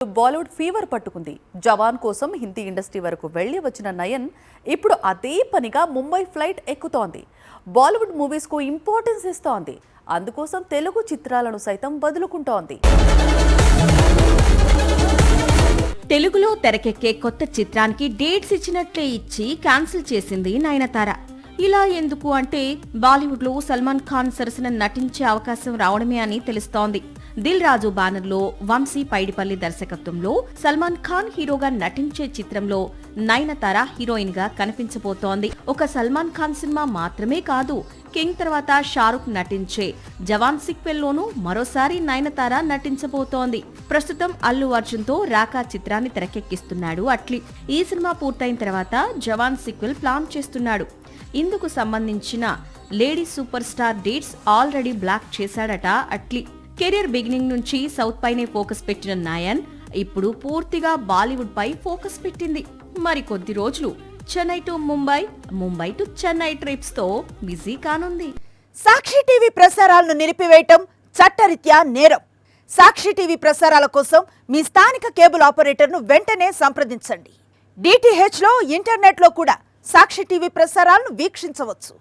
Bollywood fever పట్టుకుంది. జవాన్ కోసం Hindi industry వరకు వెళ్లి వచ్చిన నయన్ ఇప్పుడు అదే పనిగా ముంబై ఫ్లైట్ ఎక్కుతోంది. బాలీవుడ్ మూవీస్ కు ఇంపార్టెన్స్ ఇస్తోంది. అందుకోసం తెలుగు చిత్రాలను సైతం వదులుకుంటోంది. తెలుగులో తెరకెక్కే కొత్త చిత్రానికి డేట్స్ ఇచ్చినట్లే ఇచ్చి క్యాన్సిల్ చేసింది నయనతార. ఇలా ఎందుకు అంటే బాలీవుడ్ లో సల్మాన్ ఖాన్ సరసన నటించే అవకాశం రావడమే అని తెలుస్తోంది. దిల్ రాజు బ్యానర్ లో వంశీ పైడిపల్లి దర్శకత్వంలో సల్మాన్ ఖాన్ హీరోగా నటించే చిత్రంలో నయనతార హీరోయిన్ గా కనిపించబోతోంది. ఒక సల్మాన్ ఖాన్ సినిమా మాత్రమే కాదు, కింగ్ తర్వాత షారుఖ్ నటించే జవాన్ సీక్వెల్ లోనూ మరోసారి నయనతార నటించబోతోంది. ప్రస్తుతం అల్లు అర్జున్ తో రాకా చిత్రాన్ని తెరకెక్కిస్తున్నాడు అట్లీ. ఈ సినిమా పూర్తయిన తర్వాత జవాన్ సీక్వెల్ ప్లాన్ చేస్తున్నాడు. ఇందుకు సంబంధించిన lady super star dates already block చేశాడట అట్లీ. కెరీర్ బిగినింగ్ నుంచి సౌత్ పైనే ఫోకస్ పెట్టిన నయన్ ఇప్పుడు పూర్తిగా బాలీవుడ్ పై ఫోకస్ పెట్టింది. మరి కొద్ది రోజులు Chennai to Mumbai, Mumbai to Chennai trips తో బిజీ కానుంది. సాక్షి టీవీ ప్రసారాలను నిలిపివేయటం చట్టరీత్యా నేరం. సాక్షి టీవీ ప్రసారాల కోసం మీ స్థానిక కేబుల్ ఆపరేటర్ను వెంటనే సంప్రదించండి. డిటిహెచ్ లో, ఇంటర్నెట్ లో కూడా సాక్షి టీవీ ప్రసారాలను వీక్షించవచ్చు.